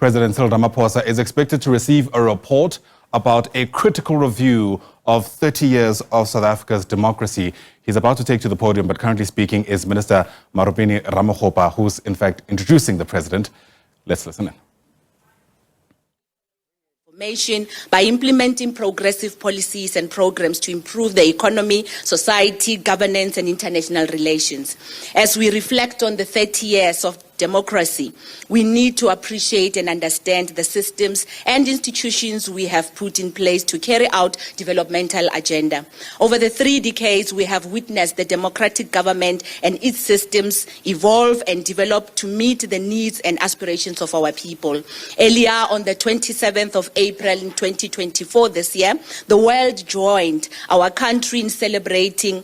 President Cyril Ramaphosa is expected to receive a report about a critical review of 30 years of South Africa's democracy. He's about to take to the podium, but currently speaking is Minister Ramaphosa, who's in fact introducing the president. Let's listen in. By implementing progressive policies and programs to improve the economy, society, governance, and international relations. As we reflect on the 30 years of democracy, we need to appreciate and understand the systems and institutions we have put in place to carry out developmental agenda. Over the 3 decades, we have witnessed the democratic government and its systems evolve and develop to meet the needs and aspirations of our people. Earlier on the 27th of April in 2024 this year, the world joined our country in celebrating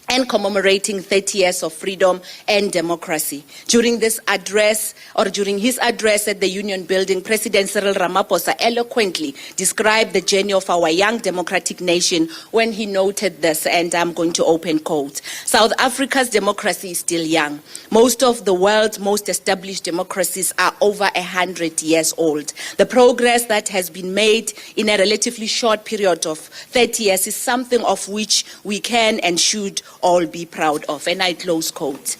and commemorating 30 years of freedom and democracy. During his address at the Union Building, President Cyril Ramaphosa eloquently described the journey of our young democratic nation when he noted this, and I'm going to open quotes. South Africa's democracy is still young. Most of the world's most established democracies are over 100 years old. The progress that has been made in a relatively short period of 30 years is something of which we can and should all be proud of. And I close quote.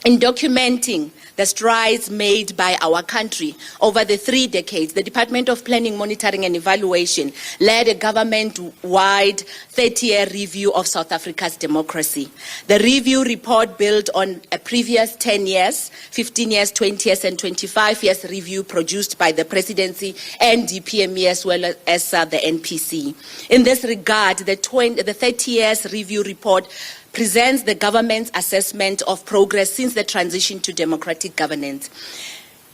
In documenting the strides made by our country over the 3 decades, the Department of Planning, Monitoring and Evaluation led a government-wide 30-year review of South Africa's democracy. The review report built on a previous 10 years, 15 years, 20 years and 25 years review produced by the Presidency and DPME as well as the NPC. In this regard, the 30 years review report presents the government's assessment of progress since the transition to democratic governance.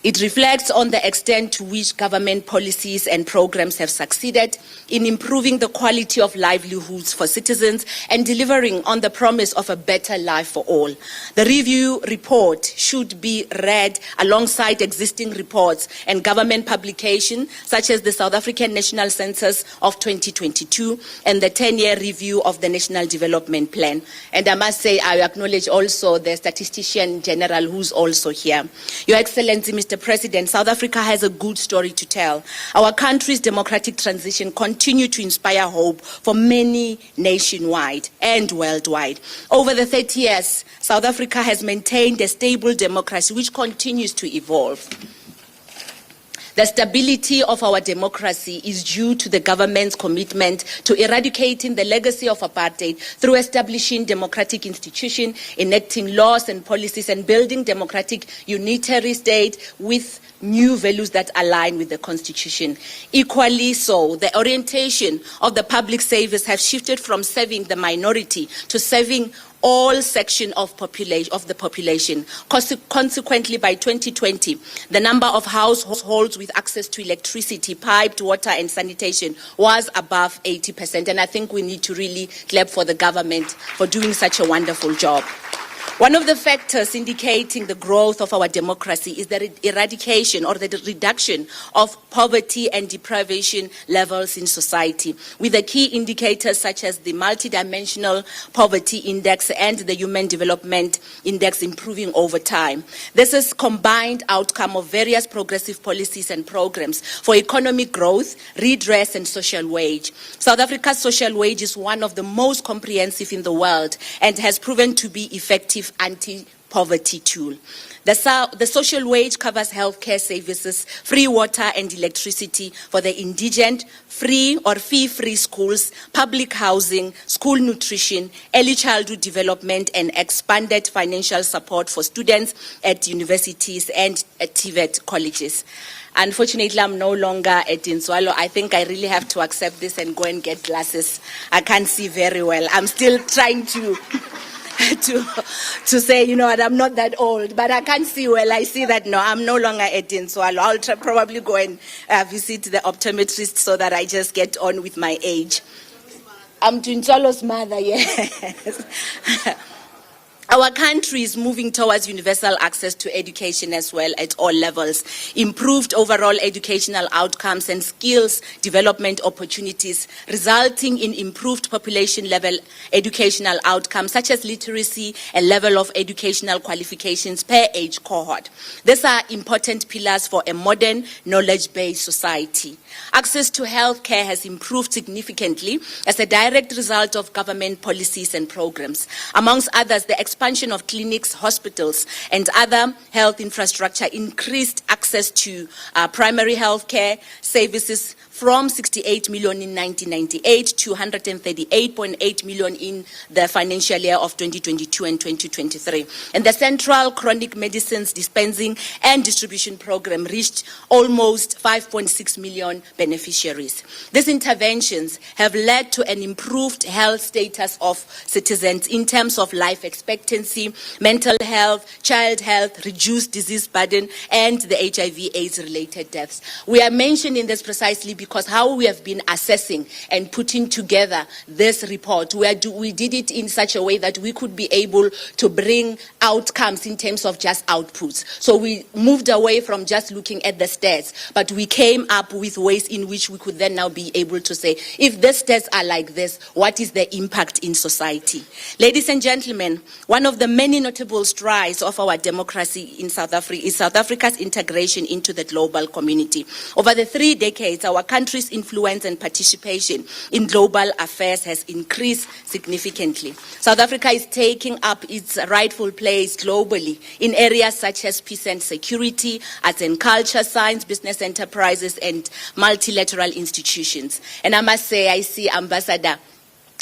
It reflects on the extent to which government policies and programs have succeeded in improving the quality of livelihoods for citizens and delivering on the promise of a better life for all. The review report should be read alongside existing reports and government publications such as the South African National Census of 2022 and the 10-year review of the National Development Plan. And I must say, I acknowledge also the Statistician General who's also here. Your Excellency, Mr. President, South Africa has a good story to tell. Our country's democratic transition continues to inspire hope for many nationwide and worldwide. Over the 30 years, South Africa has maintained a stable democracy which continues to evolve. The stability of our democracy is due to the government's commitment to eradicating the legacy of apartheid through establishing democratic institutions, enacting laws and policies, and building democratic unitary state with new values that align with the Constitution. Equally so, the orientation of the public service has shifted from serving the minority to serving all sections of the population. Consequently, by 2020, the number of households with access to electricity, piped water and sanitation was above 80%. And I think we need to really clap for the government for doing such a wonderful job. One of the factors indicating the growth of our democracy is the eradication or the reduction of poverty and deprivation levels in society, with the key indicators such as the multidimensional poverty index and the human development index improving over time. This is a combined outcome of various progressive policies and programs for economic growth, redress and social wage. South Africa's social wage is one of the most comprehensive in the world and has proven to be effective anti-poverty tool. The social wage covers healthcare services, free water and electricity for the indigent, free or fee-free schools, public housing, school nutrition, early childhood development, and expanded financial support for students at universities and at TVET colleges. Unfortunately, I'm no longer at Inswalo. I think I really have to accept this and go and get glasses. I can't see very well. I'm still trying to say, you know what, I'm not that old, but I can't see well. I see that, no, I'm no longer 18, so I'll probably go and visit the optometrist so that I just get on with my age. I'm Tinswalo's mother, yes. Our country is moving towards universal access to education as well at all levels, improved overall educational outcomes and skills development opportunities, resulting in improved population level educational outcomes such as literacy and level of educational qualifications per age cohort. These are important pillars for a modern, knowledge-based society. Access to health care has improved significantly as a direct result of government policies and programs. Amongst others, the expansion of clinics, hospitals, and other health infrastructure increased access to primary health care services from 68 million in 1998 to 138.8 million in the financial year of 2022 and 2023. And the Central Chronic Medicines Dispensing and Distribution Program reached almost 5.6 million beneficiaries. These interventions have led to an improved health status of citizens in terms of life expectancy, mental health, child health, reduced disease burden, and the HIV/AIDS related deaths. We are mentioning this precisely because how we have been assessing and putting together this report, we did it in such a way that we could be able to bring outcomes in terms of just outputs. So we moved away from just looking at the stats, but we came up with ways in which we could then now be able to say, if the stats are like this, what is the impact in society? Ladies and gentlemen, one of the many notable strides of our democracy in South Africa is South Africa's integration into the global community. Over the 3 decades, our country's influence and participation in global affairs has increased significantly. South Africa is taking up its rightful place globally in areas such as peace and security, arts and culture, science, business enterprises, and multilateral institutions. And I must say, I see Ambassador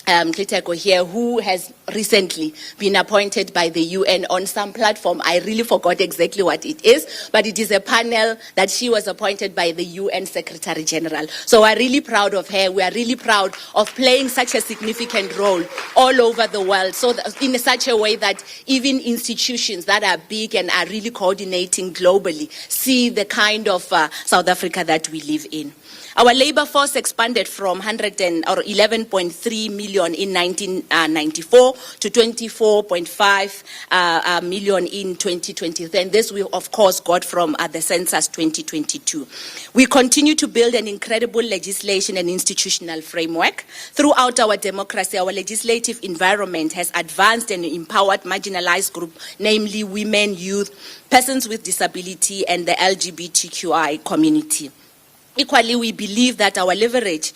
Kiteko here, who has recently been appointed by the UN on some platform. I really forgot exactly what it is, but it is a panel that she was appointed by the UN Secretary General. So we're really proud of her. We are really proud of playing such a significant role all over the world, so that in such a way that even institutions that are big and are really coordinating globally see the kind of South Africa that we live in. Our labor force expanded from 11.3 million in 1994 to 24.5 million in 2023. And this we, of course, got from the census 2022. We continue to build an incredible legislation and institutional framework. Throughout our democracy, our legislative environment has advanced and empowered marginalized groups, namely women, youth, persons with disability, and the LGBTQI community. Equally, we believe that to leverage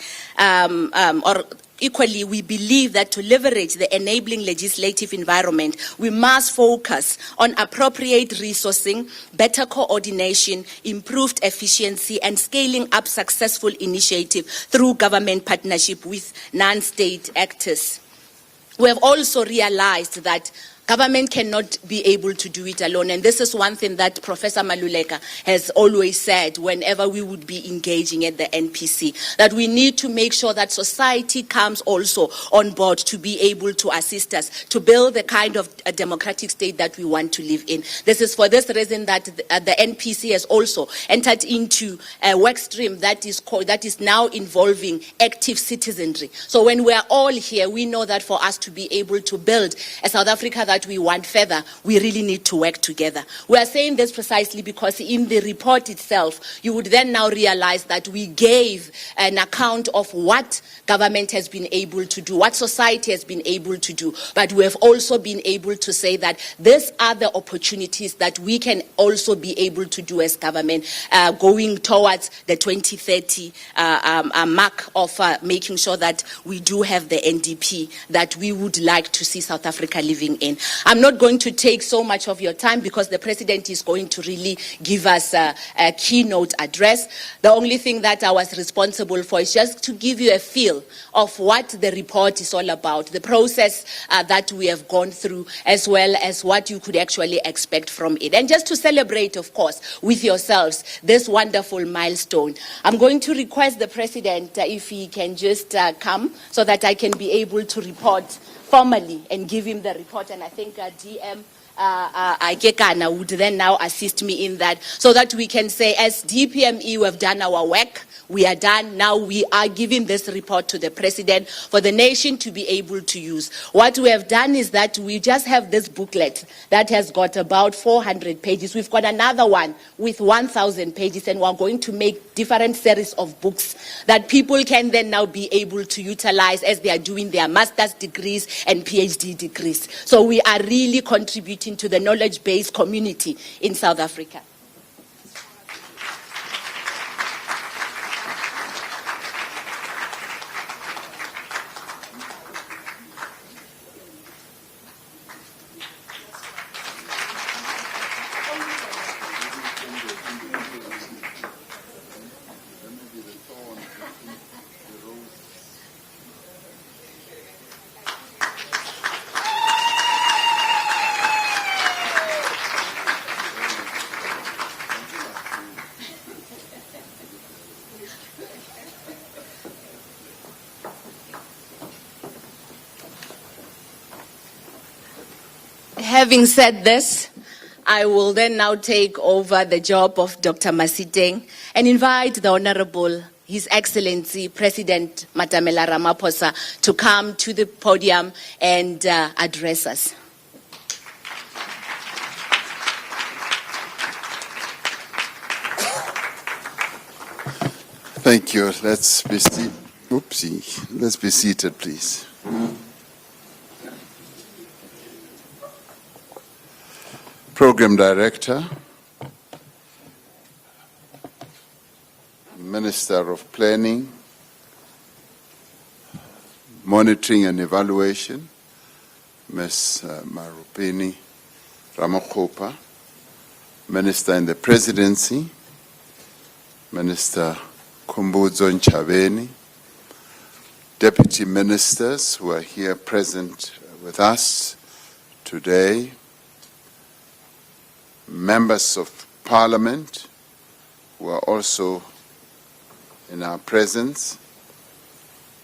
the enabling legislative environment, we must focus on appropriate resourcing, better coordination, improved efficiency, and scaling up successful initiatives through government partnership with non-state actors. We have also realized that government cannot be able to do it alone. And this is one thing that Professor Maluleka has always said whenever we would be engaging at the NPC, that we need to make sure that society comes also on board to be able to assist us to build the kind of a democratic state that we want to live in. This is for this reason that the NPC has also entered into a work stream that is now involving active citizenry. So when we are all here, we know that for us to be able to build a South Africa that we want further, we really need to work together. We are saying this precisely because in the report itself, you would then now realize that we gave an account of what government has been able to do, what society has been able to do, but we have also been able to say that these are the opportunities that we can also be able to do as government, going towards the 2030 mark of making sure that we do have the NDP that we would like to see South Africa living in. I'm not going to take so much of your time because the President is going to really give us a keynote address. The only thing that I was responsible for is just to give you a feel of what the report is all about, the process that we have gone through, as well as what you could actually expect from it. And just to celebrate, of course, with yourselves, this wonderful milestone. I'm going to request the President if he can just come so that I can be able to report formally and give him the report. And I think DM Kekana would then now assist me in that, so that we can say, as DPME, we have done our work, we are done. Now we are giving this report to the president for the nation to be able to use. What we have done is that we just have this booklet that has got about 400 pages. We've got another one with 1,000 pages, and we're going to make different series of books that people can then now be able to utilize as they are doing their master's degrees and PhD degrees. So we are really contributing to the knowledge-based community in South Africa. Having said this, I will then now take over the job of Dr. Masiteng and invite the Honorable, His Excellency President Matamela Ramaphosa, to come to the podium and address us. Thank you. Let's be Let's be seated, please. Program Director, Minister of Planning, Monitoring and Evaluation, Ms. Marupeni Ramakgopa, Minister in the Presidency, Minister Khumbudzo Nchabeni, Deputy Ministers who are here present with us today, Members of Parliament who are also in our presence,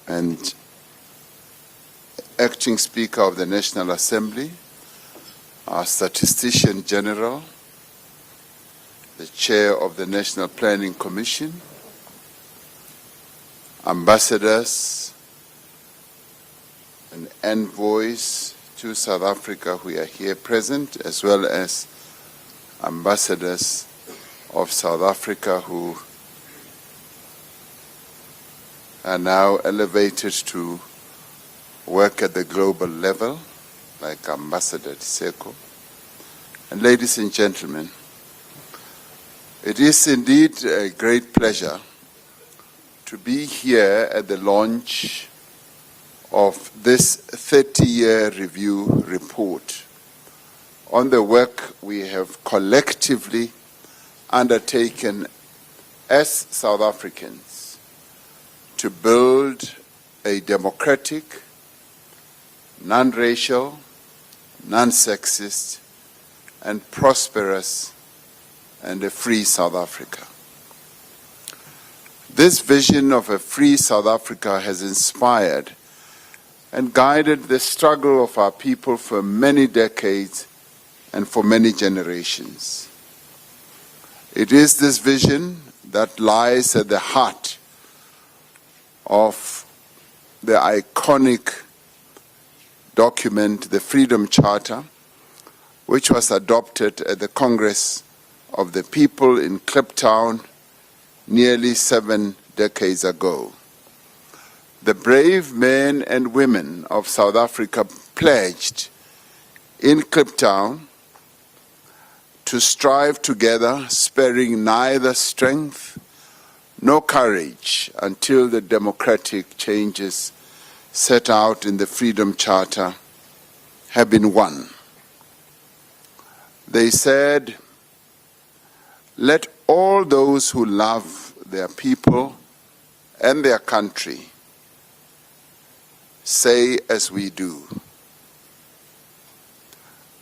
and Acting Speaker of the National Assembly, our Statistician General, the Chair of the National Planning Commission, ambassadors and envoys to South Africa who are here present, as well as ambassadors of South Africa who are now elevated to work at the global level, like Ambassador Tseko. And ladies and gentlemen, it is indeed a great pleasure to be here at the launch of this 30-year review report on the work we have collectively undertaken as South Africans to build a democratic, non-racial, non-sexist, and prosperous and a free South Africa. This vision of a free South Africa has inspired and guided the struggle of our people for many decades and for many generations. It is this vision that lies at the heart of the iconic document, the Freedom Charter, which was adopted at the Congress of the People in Kliptown nearly 7 decades ago. The brave men and women of South Africa pledged in Kliptown to strive together, sparing neither strength nor courage until the democratic changes set out in the Freedom Charter have been won. They said, "Let all those who love their people and their country say as we do."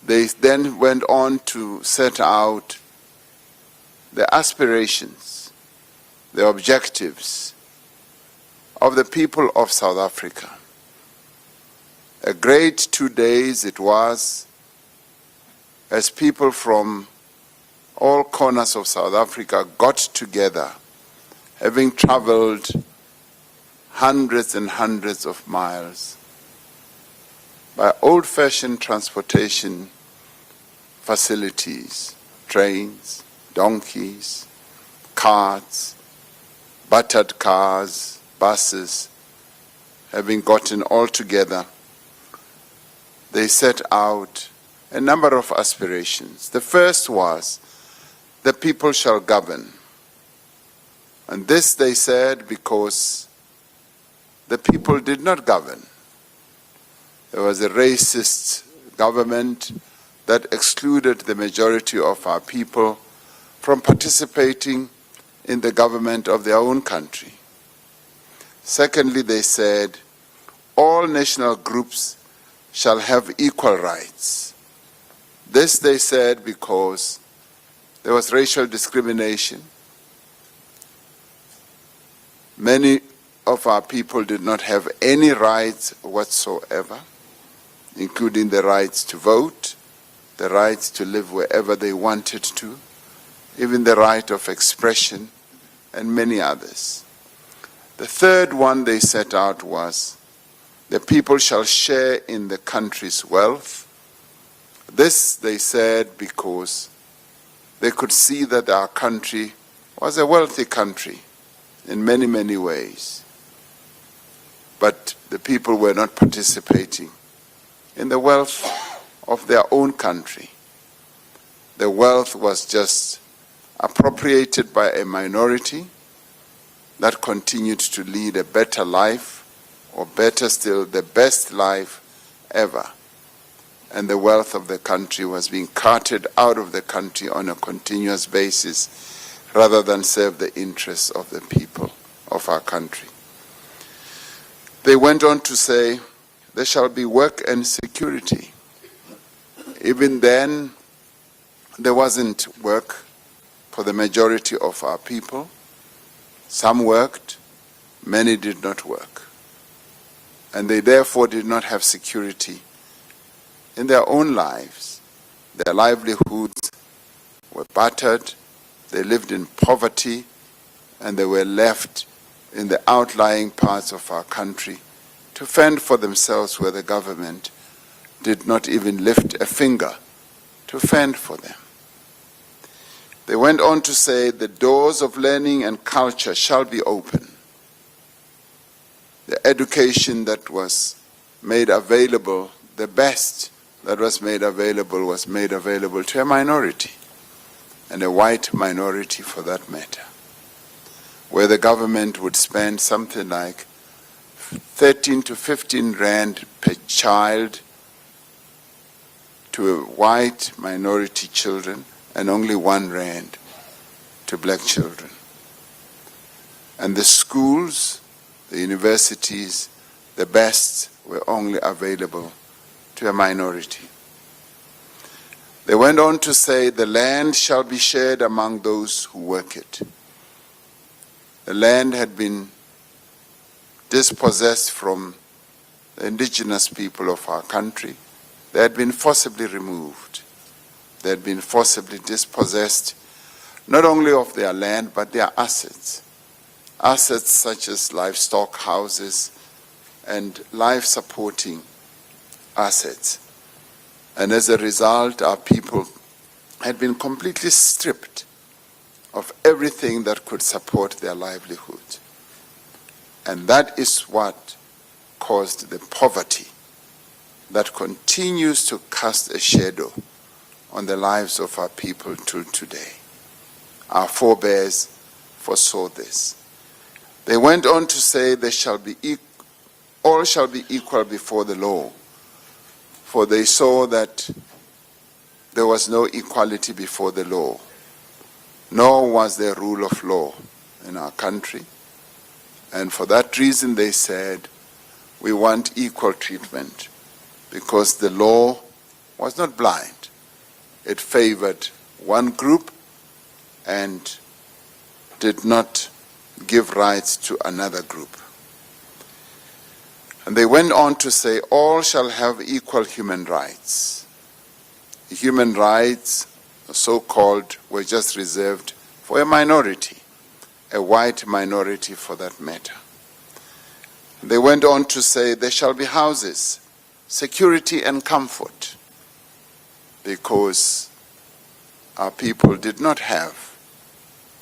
They then went on to set out the aspirations, the objectives of the people of South Africa. A great 2 days it was, as people from all corners of South Africa got together, having traveled hundreds and hundreds of miles by old-fashioned transportation facilities, trains, donkeys, carts, buttered cars, buses, having gotten all together, they set out a number of aspirations. The first was, the people shall govern. And this they said because the people did not govern. There was a racist government that excluded the majority of our people from participating in the government of their own country. Secondly, they said, all national groups shall have equal rights. This they said because there was racial discrimination. Many of our people did not have any rights whatsoever, including the rights to vote, the rights to live wherever they wanted to, even the right of expression, and many others. The third one they set out was, the people shall share in the country's wealth. This, they said, because they could see that our country was a wealthy country in many, many ways. But the people were not participating in the wealth of their own country. The wealth was just appropriated by a minority that continued to lead a better life, or better still, the best life ever. And the wealth of the country was being carted out of the country on a continuous basis rather than serve the interests of the people of our country. They went on to say, there shall be work and security. Even then, there wasn't work for the majority of our people. Some worked, many did not work. And they therefore did not have security in their own lives. Their livelihoods were battered, they lived in poverty, and they were left in the outlying parts of our country to fend for themselves where the government did not even lift a finger to fend for them. They went on to say, the doors of learning and culture shall be open. The education that was made available, the best that was made available to a minority, and a white minority for that matter, where the government would spend something like 13 to 15 rand per child to white minority children, and only 1 rand to black children. And the schools, the universities, the best were only available to a minority. They went on to say, the land shall be shared among those who work it. The land had been dispossessed from the indigenous people of our country. They had been forcibly removed. They had been forcibly dispossessed, not only of their land, but their assets. Assets such as livestock, houses, and life-supporting assets. And as a result, our people had been completely stripped of everything that could support their livelihood. And that is what caused the poverty that continues to cast a shadow on the lives of our people till today. Our forebears foresaw this. They went on to say, all shall be equal before the law, for they saw that there was no equality before the law, nor was there rule of law in our country. And for that reason they said, we want equal treatment, because the law was not blind. It favored one group and did not give rights to another group. And they went on to say, all shall have equal human rights. human rights, so-called, were just reserved for a minority, a white minority for that matter. They went on to say there shall be houses, security and comfort, because our people did not have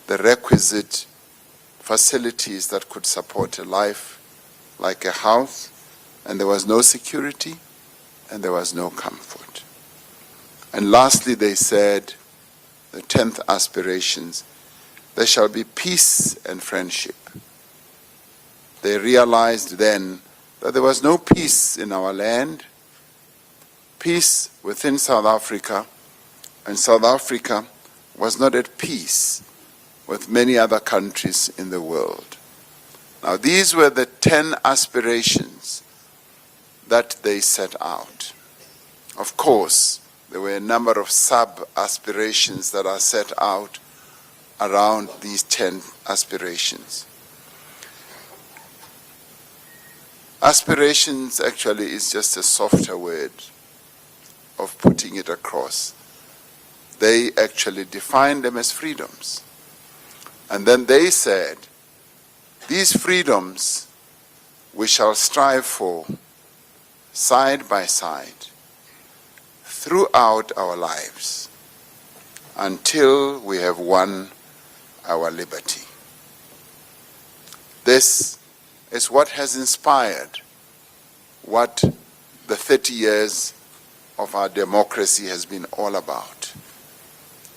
the requisite facilities that could support a life like a house, and there was no security and there was no comfort. And lastly, they said, the 10th aspirations, there shall be peace and friendship. They realized then that there was no peace in our land, peace within South Africa, and South Africa was not at peace with many other countries in the world. Now, these were the 10 aspirations that they set out. Of course, there were a number of sub-aspirations that are set out around these 10 aspirations. Aspirations actually is just a softer word of putting it across. They actually defined them as freedoms. And then they said, these freedoms we shall strive for side by side throughout our lives until we have won our liberty. This is what has inspired what the 30 years of our democracy has been all about.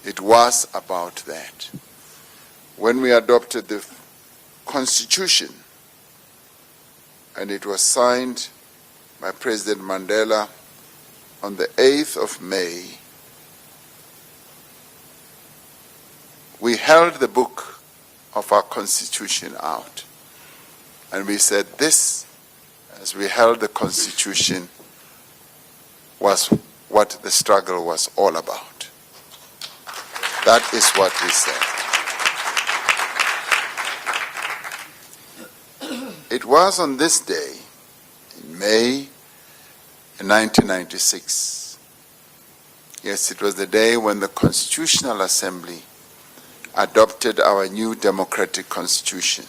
It was about that. When we adopted the Constitution, and it was signed by President Mandela on the 8th of May, we held the book of our Constitution out. And we said this, as we held the Constitution, was what the struggle was all about. That is what we said. It was on this day, in May 1996, yes, it was the day when the Constitutional Assembly adopted our new democratic constitution.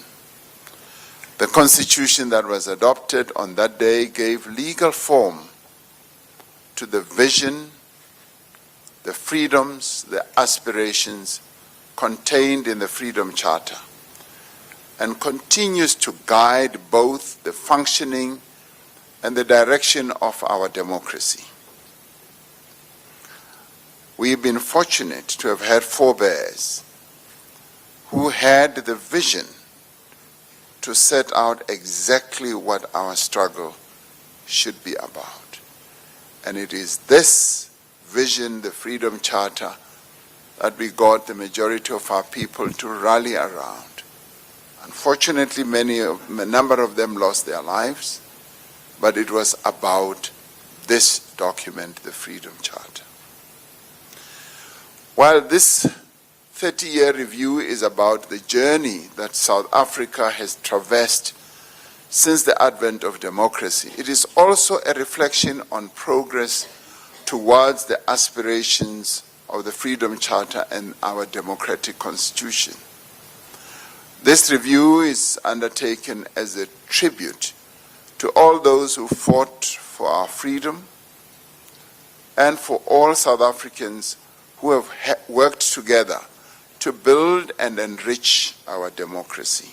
The constitution that was adopted on that day gave legal form to the vision, the freedoms, the aspirations contained in the Freedom Charter, and continues to guide both the functioning and the direction of our democracy. We've been fortunate to have had forebears who had the vision to set out exactly what our struggle should be about. And it is this vision, the Freedom Charter, that we got the majority of our people to rally around. Unfortunately, a number of them lost their lives, but it was about this document, the Freedom Charter. While this 30-year review is about the journey that South Africa has traversed since the advent of democracy, it is also a reflection on progress towards the aspirations of the Freedom Charter and our democratic constitution. This review is undertaken as a tribute to all those who fought for our freedom and for all South Africans who have worked together to build and enrich our democracy.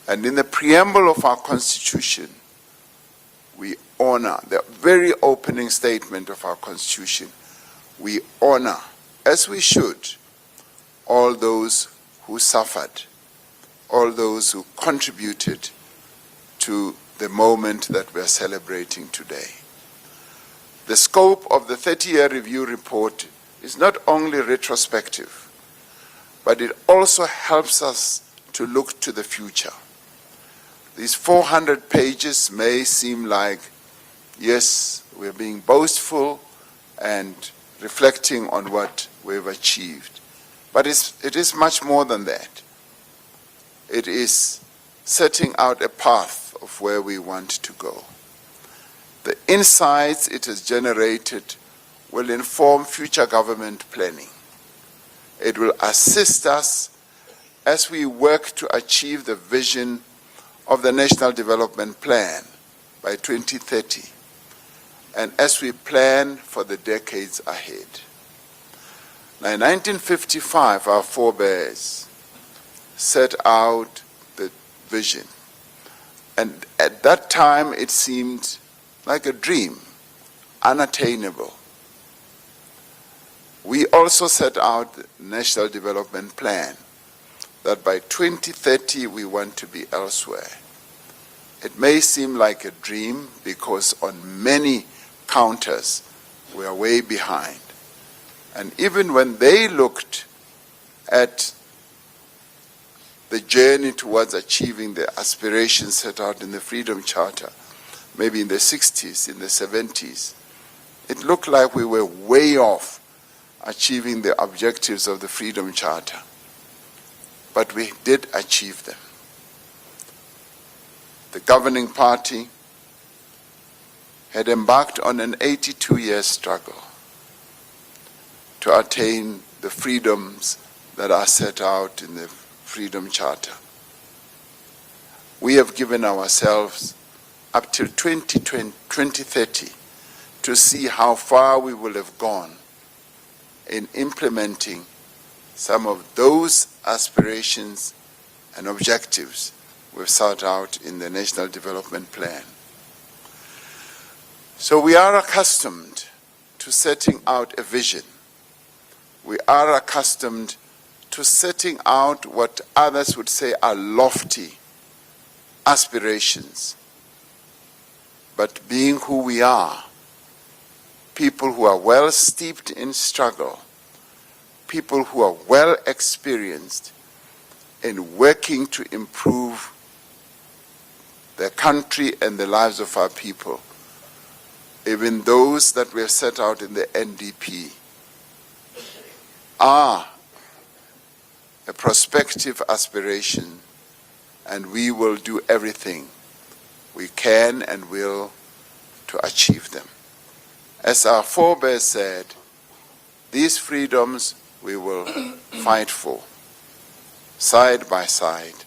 And in the preamble of our Constitution, we honor, the very opening statement of our Constitution, we honor, as we should, all those who suffered, all those who contributed to the moment that we are celebrating today. The scope of the 30-year review report is not only retrospective, but it also helps us to look to the future. These 400 pages may seem like, yes, we're being boastful and reflecting on what we've achieved. But it is much more than that. It is setting out a path of where we want to go. The insights it has generated will inform future government planning. It will assist us as we work to achieve the vision of the National Development Plan by 2030, and as we plan for the decades ahead. Now, in 1955, our forebears set out the vision, and at that time it seemed like a dream, unattainable. We also set out the National Development Plan, that by 2030 we want to be elsewhere. It may seem like a dream because on many counters we are way behind. And even when they looked at the journey towards achieving the aspirations set out in the Freedom Charter, maybe in the 60s, in the 70s, it looked like we were way off achieving the objectives of the Freedom Charter. But we did achieve them. The governing party had embarked on an 82-year struggle to attain the freedoms that are set out in the Freedom Charter. We have given ourselves up till 2030 to see how far we will have gone in implementing some of those aspirations and objectives we've set out in the National Development Plan. So we are accustomed to setting out a vision. We are accustomed to setting out what others would say are lofty aspirations. But being who we are, people who are well steeped in struggle, people who are well experienced in working to improve the country and the lives of our people, even those that we have set out in the NDP, are a prospective aspiration, and we will do everything we can and will to achieve them. As our forebears said, these freedoms we will fight for, side by side,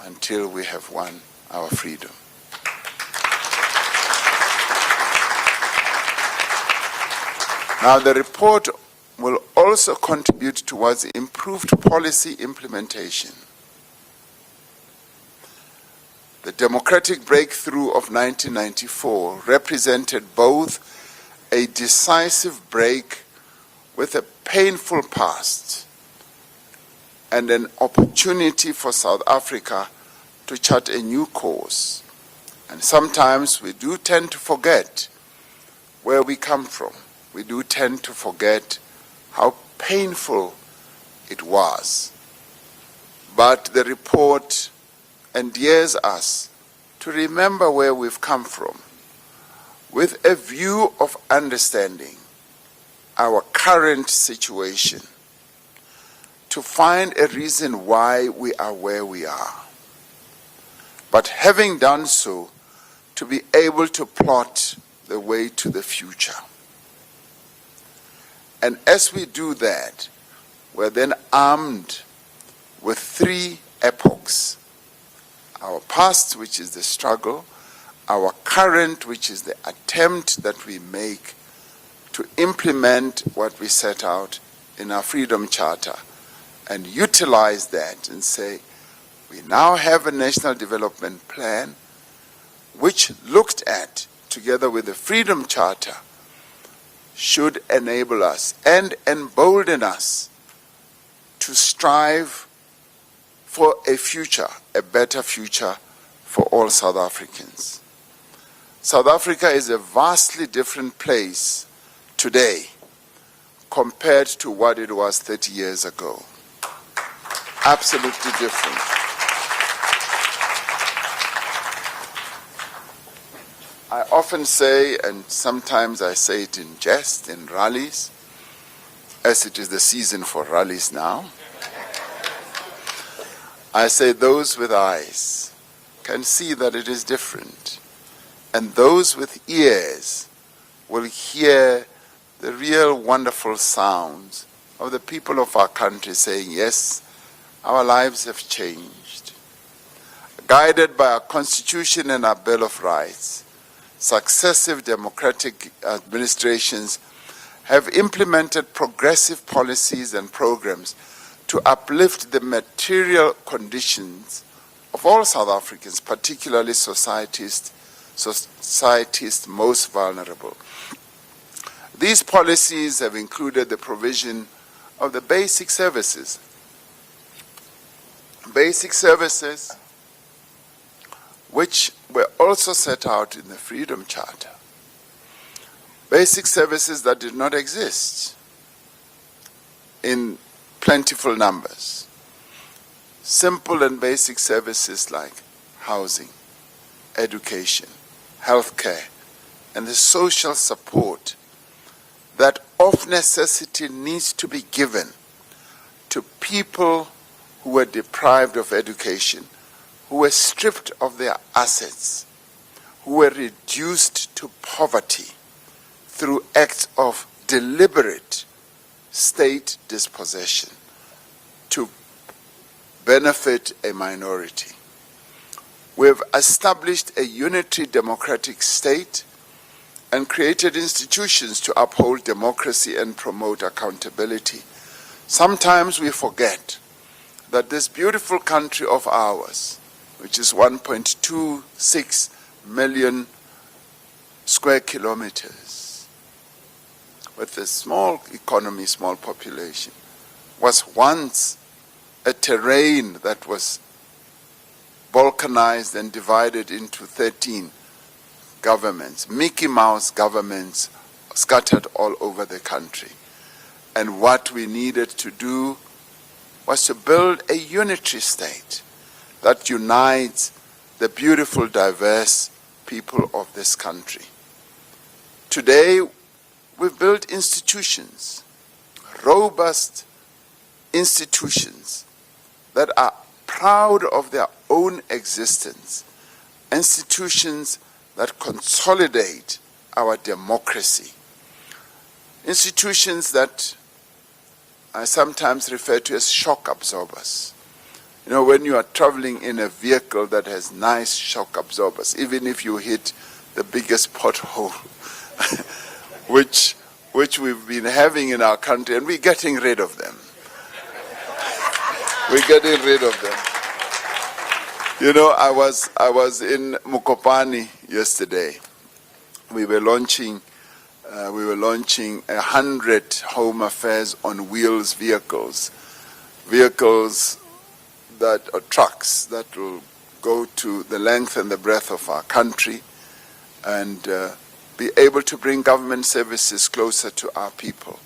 until we have won our freedom. Now, the report will also contribute towards improved policy implementation. The democratic breakthrough of 1994 represented both a decisive break with a painful past and an opportunity for South Africa to chart a new course. And sometimes we do tend to forget where we come from. We do tend to forget how painful it was. But the report endears us to remember where we've come from with a view of understanding our current situation, to find a reason why we are where we are. But having done so, to be able to plot the way to the future. And as we do that, we're then armed with three epochs. Our past, which is the struggle, our current, which is the attempt that we make to implement what we set out in our Freedom Charter, and utilize that and say, we now have a National Development Plan which looked at, together with the Freedom Charter, should enable us and embolden us to strive for a future, a better future for all South Africans. South Africa is a vastly different place today compared to what it was 30 years ago. Absolutely different. I often say, and sometimes I say it in jest, in rallies, as it is the season for rallies now, I say those with eyes can see that it is different, and those with ears will hear the real wonderful sounds of the people of our country saying, yes, our lives have changed. Guided by our Constitution and our Bill of Rights, successive democratic administrations have implemented progressive policies and programs to uplift the material conditions of all South Africans, particularly societies most vulnerable. These policies have included the provision of the basic services. Basic services which were also set out in the Freedom Charter. Basic services that did not exist in plentiful numbers. Simple and basic services like housing, education, healthcare, and the social support that of necessity needs to be given to people who were deprived of education, who were stripped of their assets, who were reduced to poverty through acts of deliberate state dispossession to benefit a minority. We have established a unitary democratic state and created institutions to uphold democracy and promote accountability. Sometimes we forget that this beautiful country of ours, which is 1.26 million square kilometers, with a small economy, small population, was once a terrain that was balkanized and divided into 13 governments, Mickey Mouse governments scattered all over the country. And what we needed to do was to build a unitary state that unites the beautiful, diverse people of this country. Today, we've built institutions, robust institutions that are proud of their own existence, institutions that consolidate our democracy, institutions that I sometimes refer to as shock absorbers. You know, when you are traveling in a vehicle that has nice shock absorbers, even if you hit the biggest pothole, which we've been having in our country, and we're getting rid of them. We're getting rid of them. You know, I was in Mukopane yesterday. We were launching 100 Home Affairs on Wheels vehicles that are trucks that will go to the length and the breadth of our country and be able to bring government services closer to our people,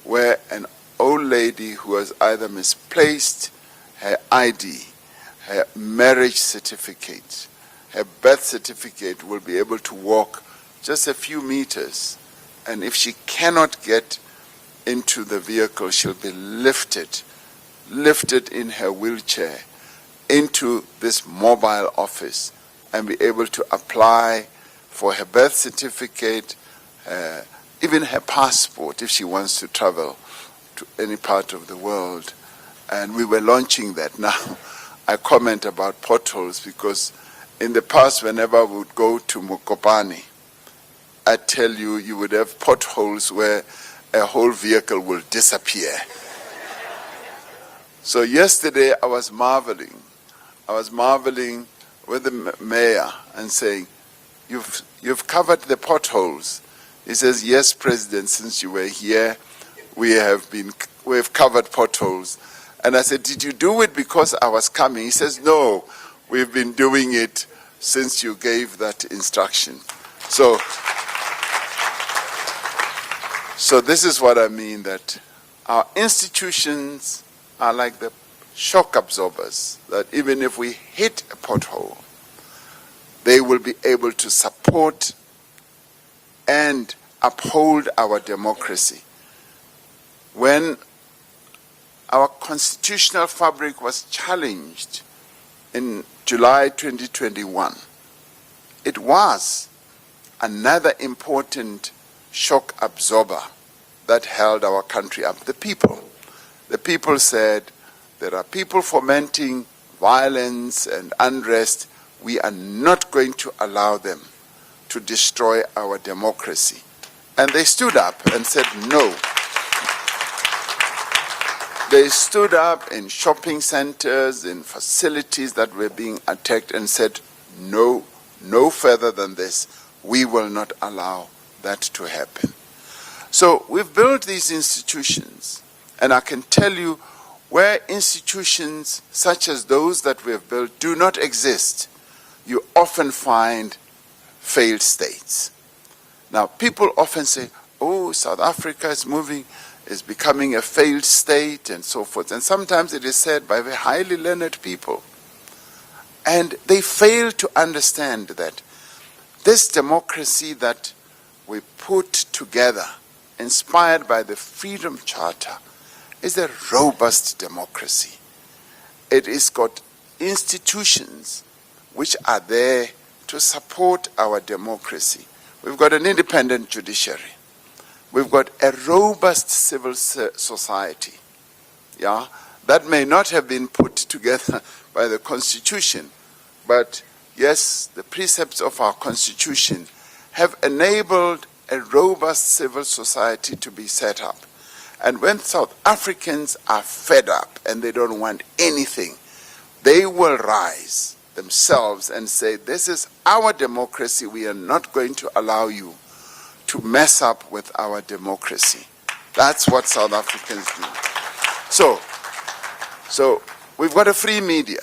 where an old lady who has either misplaced her ID, her marriage certificate, her birth certificate, will be able to walk just a few meters, and if she cannot get into the vehicle, she'll be lifted in her wheelchair into this mobile office and be able to apply for her birth certificate, even her passport if she wants to travel to any part of the world. And we were launching that. Now, I comment about potholes because in the past, whenever we would go to Mukopane, I tell you, you would have potholes where a whole vehicle will disappear. So yesterday I was marveling with the mayor and saying, you've covered the potholes. He says, yes, President, since you were here, we've covered potholes. And I said, did you do it because I was coming? He says, no, we've been doing it since you gave that instruction. So this is what I mean, that our institutions are like the shock absorbers, that even if we hit a pothole, they will be able to support and uphold our democracy. When our constitutional fabric was challenged in July 2021, it was another important shock absorber that held our country up? The people. The people said, there are people fomenting violence and unrest. We are not going to allow them to destroy our democracy. And they stood up and said no. They stood up in shopping centers, in facilities that were being attacked and said, no, no further than this. We will not allow that to happen. So we've built these institutions, and I can tell you where institutions such as those that we have built do not exist, you often find failed states. Now, people often say, oh, South Africa is becoming a failed state and so forth. And sometimes it is said by very highly learned people. And they fail to understand that this democracy that we put together, inspired by the Freedom Charter, is a robust democracy. It has got institutions which are there to support our democracy. We've got an independent judiciary. We've got a robust civil society. Yeah, that may not have been put together by the Constitution, but yes, the precepts of our Constitution have enabled a robust civil society to be set up. And when South Africans are fed up and they don't want anything, they will rise themselves and say, this is our democracy, we are not going to allow you to mess up with our democracy. That's what South Africans do. So we've got a free media,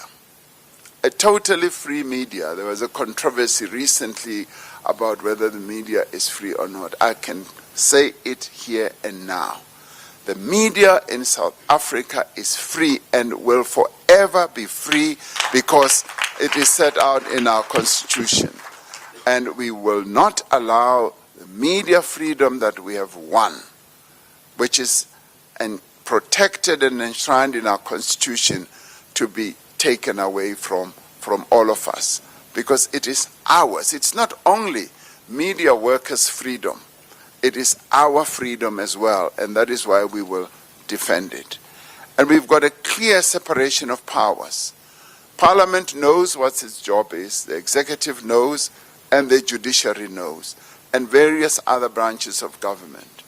a totally free media. There was a controversy recently about whether the media is free or not. I can say it here and now. The media in South Africa is free and will forever be free because it is set out in our Constitution. And we will not allow the media freedom that we have won, which is protected and enshrined in our Constitution, to be taken away from all of us, because it is ours. It's not only media workers' freedom, it is our freedom as well, and that is why we will defend it. And we've got a clear separation of powers. Parliament knows what its job is, the executive knows, and the judiciary knows, and various other branches of government.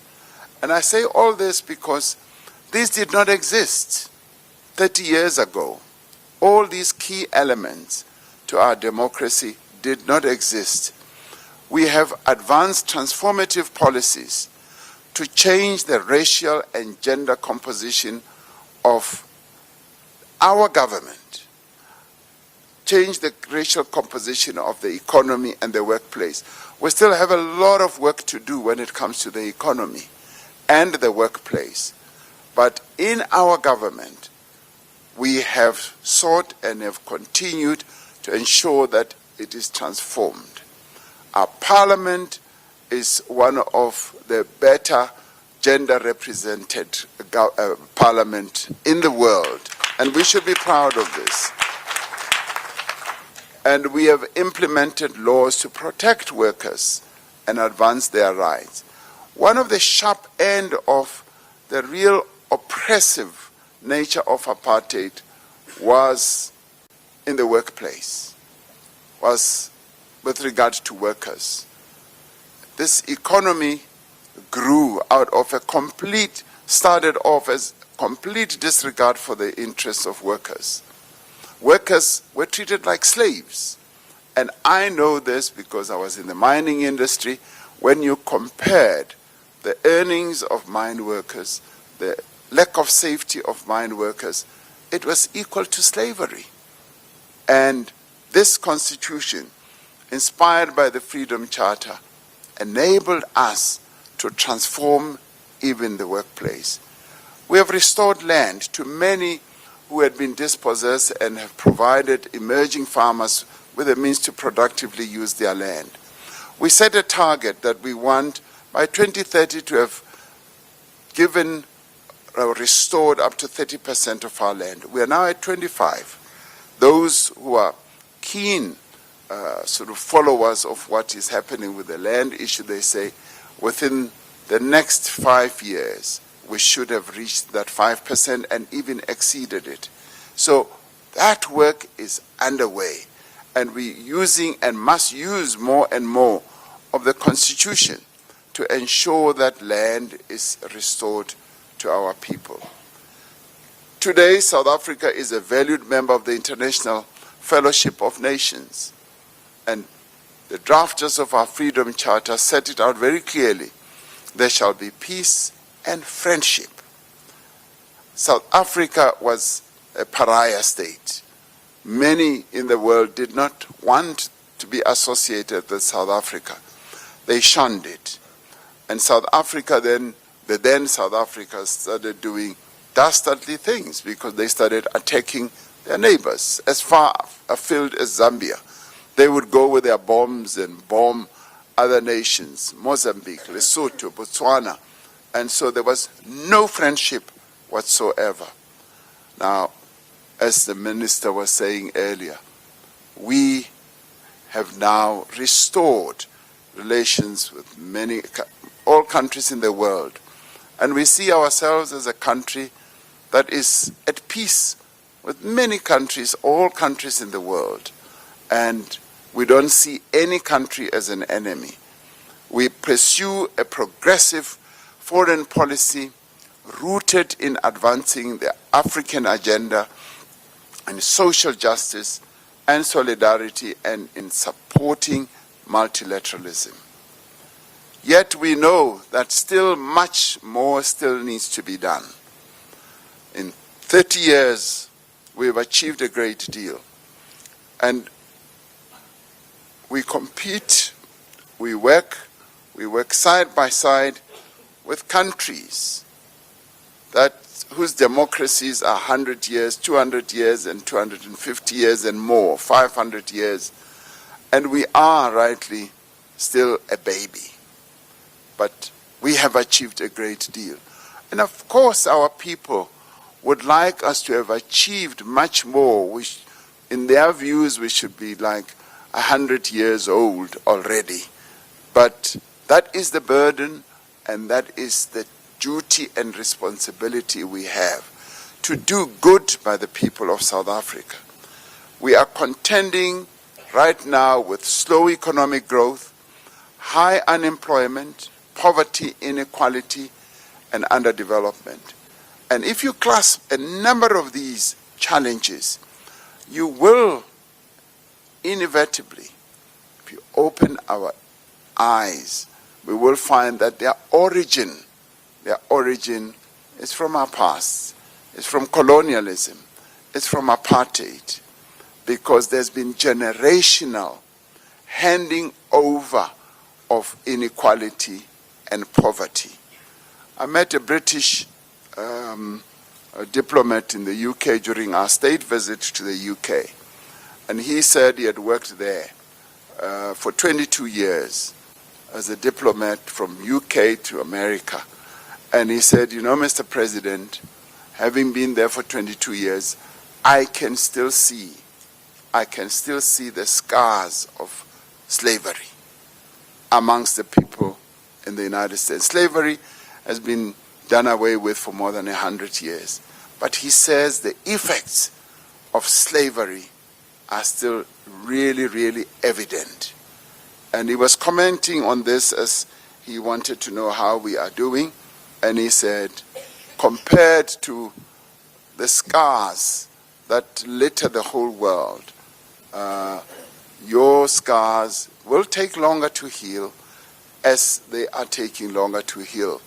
And I say all this because these did not exist 30 years ago. All these key elements to our democracy did not exist. We have advanced transformative policies to change the racial and gender composition of our government, change the racial composition of the economy and the workplace. We still have a lot of work to do when it comes to the economy and the workplace. But in our government, we have sought and have continued to ensure that it is transformed. Our parliament is one of the better gender represented parliament in the world, and we should be proud of this. And we have implemented laws to protect workers and advance their rights. One of the sharp end of the real oppressive nature of apartheid was in the workplace, was with regard to workers. This economy grew out of started off as complete disregard for the interests of workers. Workers were treated like slaves. And I know this because I was in the mining industry. When you compared the earnings of mine workers, the lack of safety of mine workers, it was equal to slavery. And this constitution, inspired by the Freedom Charter, enabled us to transform even the workplace. We have restored land to many who had been dispossessed and have provided emerging farmers with the means to productively use their land. We set a target that we want by 2030 to have given or restored up to 30% of our land. We are now at 25. Those who are keen sort of followers of what is happening with the land issue, they say within the next 5 years, we should have reached that 5% and even exceeded it. So that work is underway, and we're using and must use more and more of the Constitution to ensure that land is restored to our people. Today, South Africa is a valued member of the International Fellowship of Nations, and the drafters of our Freedom Charter set it out very clearly. There shall be peace and friendship. South Africa was a pariah state. Many in the world did not want to be associated with South Africa. They shunned it. And South Africa the then South Africa started doing dastardly things because they started attacking their neighbors as far afield as Zambia. They would go with their bombs and bomb other nations, Mozambique, Lesotho, Botswana. And so there was no friendship whatsoever. Now, as the minister was saying earlier, we have now restored relations with all countries in the world. And we see ourselves as a country that is at peace with many countries, all countries in the world. And we don't see any country as an enemy. We pursue a progressive foreign policy rooted in advancing the African agenda and social justice and solidarity and in supporting multilateralism. Yet we know that still much more still needs to be done. In 30 years, we've achieved a great deal. And we compete, we work side by side with countries whose democracies are 100 years, 200 years, and 250 years and more, 500 years. And we are rightly still a baby. But we have achieved a great deal. And of course, our people would like us to have achieved much more, which in their views we should be like 100 years old already. But that is the burden, and that is the duty and responsibility we have to do good by the people of South Africa. We are contending right now with slow economic growth, high unemployment, poverty, inequality, and underdevelopment. And if you clasp a number of these challenges, you will inevitably, if you open our eyes, we will find that their origin is from our past, it's from colonialism, it's from apartheid, because there's been generational handing over of inequality and poverty. I met a British a diplomat in the UK during our state visit to the UK, and he said he had worked there for 22 years as a diplomat from UK to America. And he said, you know, Mr. President, having been there for 22 years, I can still see the scars of slavery amongst the people in the United States. Slavery has been done away with for more than 100 years. But he says the effects of slavery are still really, really evident. And he was commenting on this as he wanted to know how we are doing. And he said, compared to the scars that litter the whole world, your scars will take longer to heal, as they are taking longer to heal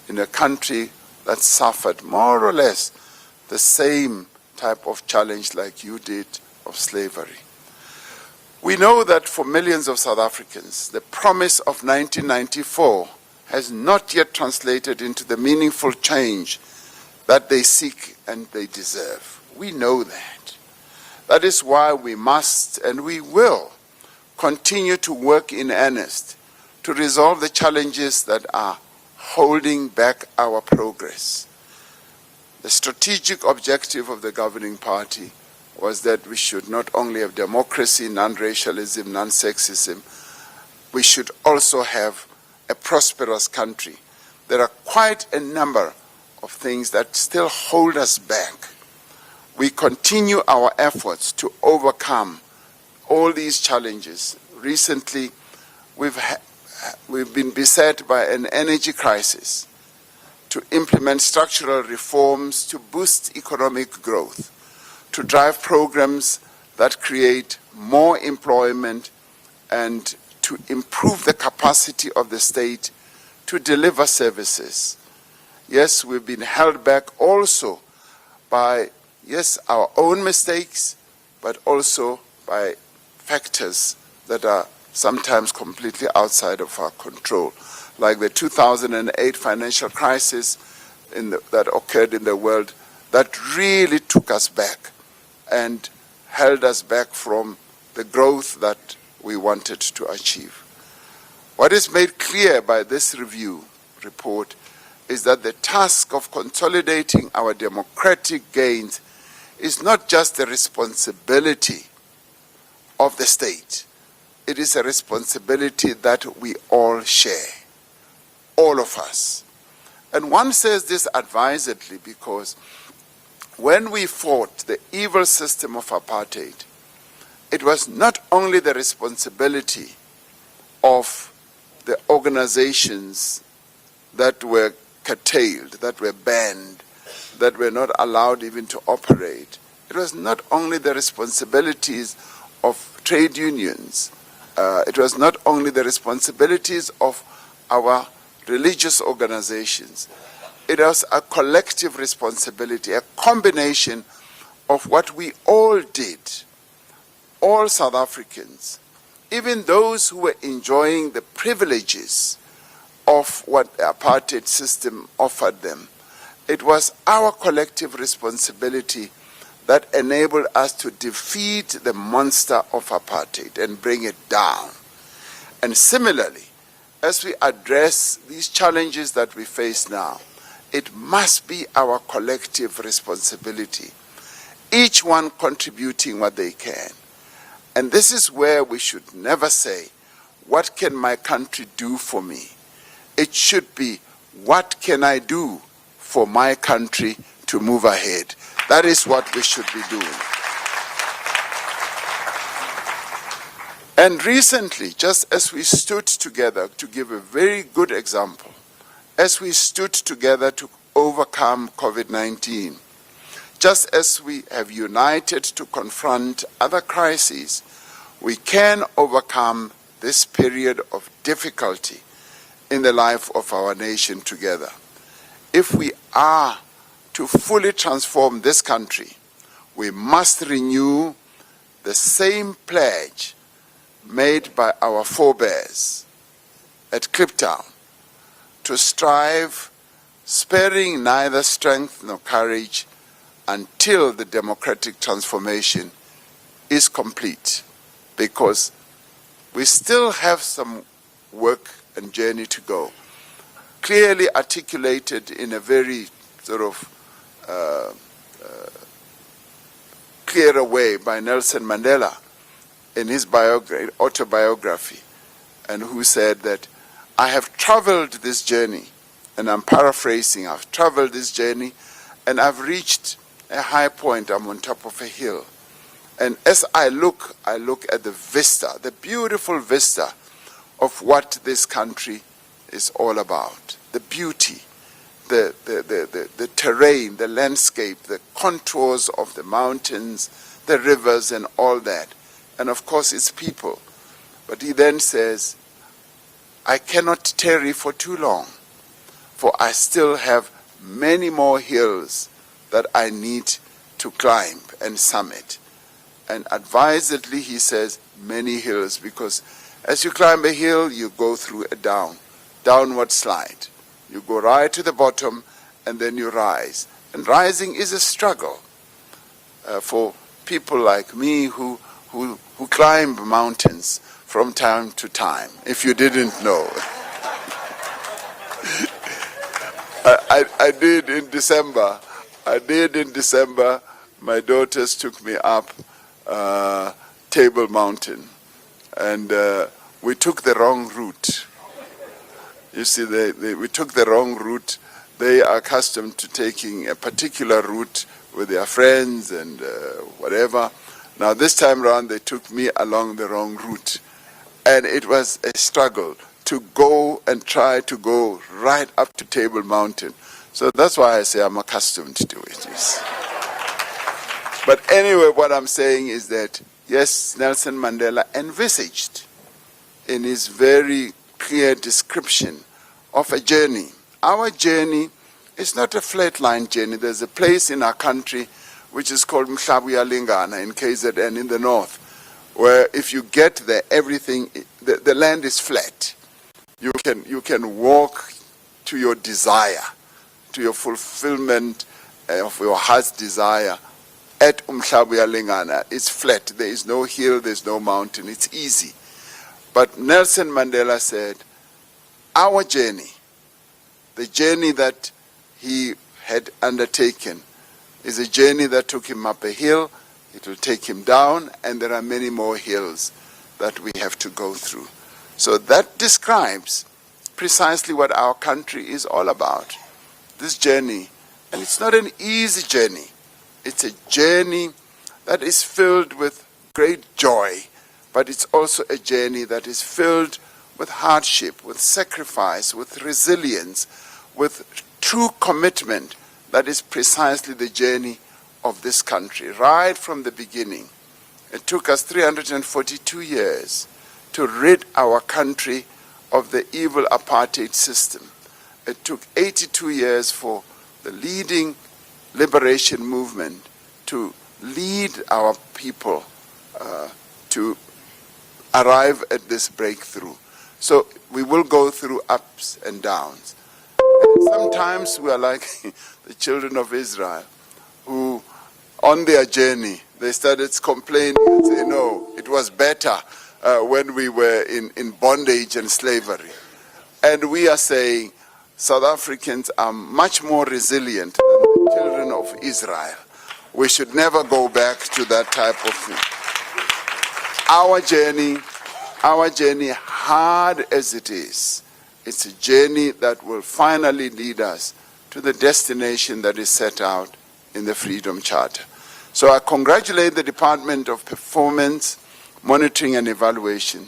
in a country that suffered more or less the same type of challenge like you did of slavery. We know that for millions of South Africans, the promise of 1994 has not yet translated into the meaningful change that they seek and they deserve. We know that. That is why we must and we will continue to work in earnest to resolve the challenges that are holding back our progress. The strategic objective of the governing party was that we should not only have democracy, non-racialism, non-sexism, we should also have a prosperous country. there are quite a number of things that still hold us back. We continue our efforts to overcome all these challenges. Recently, we've been beset by an energy crisis, to implement structural reforms to boost economic growth, to drive programs that create more employment, and to improve the capacity of the state to deliver services. Yes, we've been held back also by, yes, our own mistakes, but also by factors that are sometimes completely outside of our control, like the 2008 financial crisis that occurred in the world that really took us back and held us back from the growth that we wanted to achieve. What is made clear by this review report is that the task of consolidating our democratic gains is not just the responsibility of the state. It is a responsibility that we all share, all of us. And one says this advisedly because when we fought the evil system of apartheid, it was not only the responsibility of the organizations that were curtailed, that were banned, that were not allowed even to operate. It was not only the responsibilities of trade unions. It was not only the responsibilities of our religious organizations. It was a collective responsibility, a combination of what we all did, all South Africans, even those who were enjoying the privileges of what the apartheid system offered them. It was our collective responsibility that enabled us to defeat the monster of apartheid and bring it down. And similarly, as we address these challenges that we face now, it must be our collective responsibility, each one contributing what they can. And this is where we should never say, what can my country do for me? It should be, what can I do for my country to move ahead? That is what we should be doing. And recently, just as we stood together, to give a very good example, as we stood together to overcome COVID-19, just as we have united to confront other crises, we can overcome this period of difficulty in the life of our nation together. If we are to fully transform this country, we must renew the same pledge made by our forebears at Kliptown to strive, sparing neither strength nor courage, until the democratic transformation is complete, because we still have some work and journey to go, clearly articulated in a very sort of clearer way by Nelson Mandela in his autobiography, and who said that, I have traveled this journey, and I'm paraphrasing, I've traveled this journey and I've reached a high point, I'm on top of a hill. And as I look at the vista, the beautiful vista of what this country is all about. The beauty, the terrain, the landscape, the contours of the mountains, the rivers and all that. And of course it's people. But he then says, I cannot tarry for too long, for I still have many more hills that I need to climb and summit. And advisedly he says many hills, because as you climb a hill, you go through a downward slide. You go right to the bottom and then you rise. And rising is a struggle for people like me who climb mountains from time to time, if you didn't know. I did in December. My daughters took me up Table Mountain, and we took the wrong route. You see, we took the wrong route. They are accustomed to taking a particular route with their friends and whatever. Now this time around, they took me along the wrong route. And it was a struggle to go and try to go right up to Table Mountain. So that's why I say I'm accustomed to it. Yes. But anyway, what I'm saying is that, yes, Nelson Mandela envisaged in his very clear description of a journey. Our journey is not a flatline journey. There's a place in our country which is called Mhlabuya Lingana in KZN in the north, where if you get there, everything, the land is flat. You can walk to your desire, to your fulfillment of your heart's desire at Mhlabuya Lingana. It's flat. There is no hill, there's no mountain. It's easy. But Nelson Mandela said, our journey, the journey that he had undertaken, is a journey that took him up a hill, it will take him down, and there are many more hills that we have to go through. So that describes precisely what our country is all about. This journey, and it's not an easy journey. It's a journey that is filled with great joy, but it's also a journey that is filled with hardship, with sacrifice, with resilience, with true commitment. That is precisely the journey of this country, right from the beginning. It took us 342 years to rid our country of the evil apartheid system. It took 82 years for the leading liberation movement to lead our people to arrive at this breakthrough. So we will go through ups and downs. And sometimes we are like the children of Israel, who on their journey, they started complaining and saying, no, it was better when we were in bondage and slavery. And we are saying South Africans are much more resilient than the children of Israel. We should never go back to that type of thing. Our journey, hard as it is, it's a journey that will finally lead us to the destination that is set out in the Freedom Charter. So I congratulate the Department of Performance, Monitoring and Evaluation,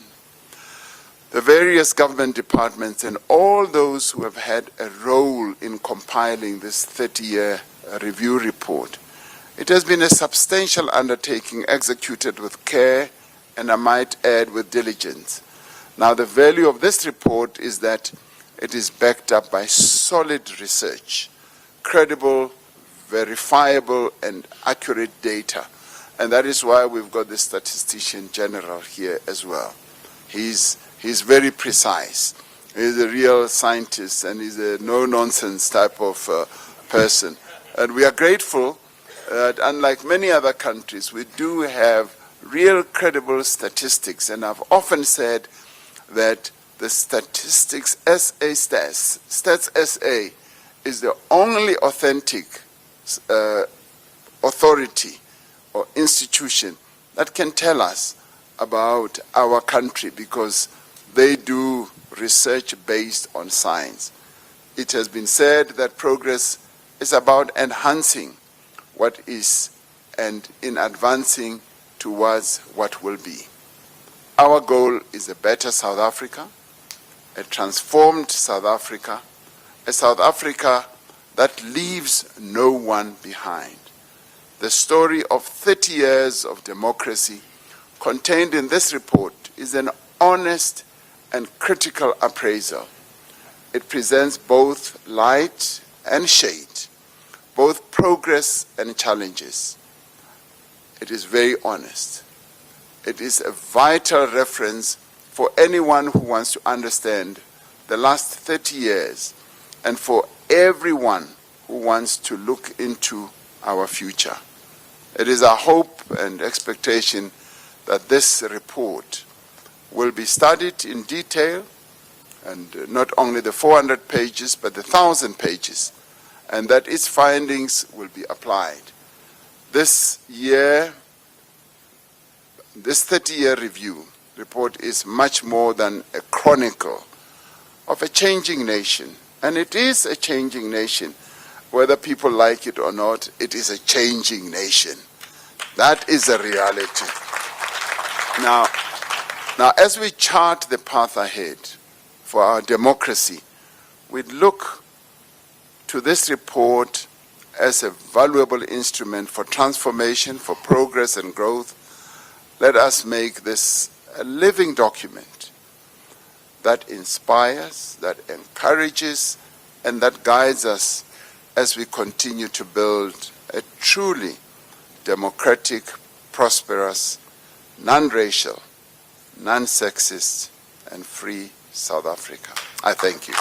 the various government departments, and all those who have had a role in compiling this 30-year review report. It has been a substantial undertaking executed with care, and I might add with diligence. Now, the value of this report is that it is backed up by solid research, credible, verifiable, and accurate data. And that is why we've got the Statistician General here as well. He's very precise. He's a real scientist, and he's a no-nonsense type of person. And we are grateful that, unlike many other countries, we do have real credible statistics. And I've often said that the statistics Stats SA is the only authentic authority or institution that can tell us about our country, because they do research based on science. It has been said that progress is about enhancing what is and in advancing towards what will be. Our goal is a better South Africa, a transformed South Africa, a South Africa that leaves no one behind. The story of 30 years of democracy contained in this report is an honest and critical appraisal. It presents both light and shade, both progress and challenges. It is very honest. It is a vital reference for anyone who wants to understand the last 30 years, and for everyone who wants to look into our future. It is our hope and expectation that this report will be studied in detail, and not only the 400 pages, but the 1,000 pages, and that its findings will be applied. This 30-year review report is much more than a chronicle of a changing nation. And it is a changing nation. Whether people like it or not, it is a changing nation. That is a reality. Now, as we chart the path ahead for our democracy, we look to this report as a valuable instrument for transformation, for progress and growth. Let us make this a living document that inspires, that encourages, and that guides us as we continue to build a truly democratic, prosperous, non-racial, non-sexist, and free South Africa. I thank you.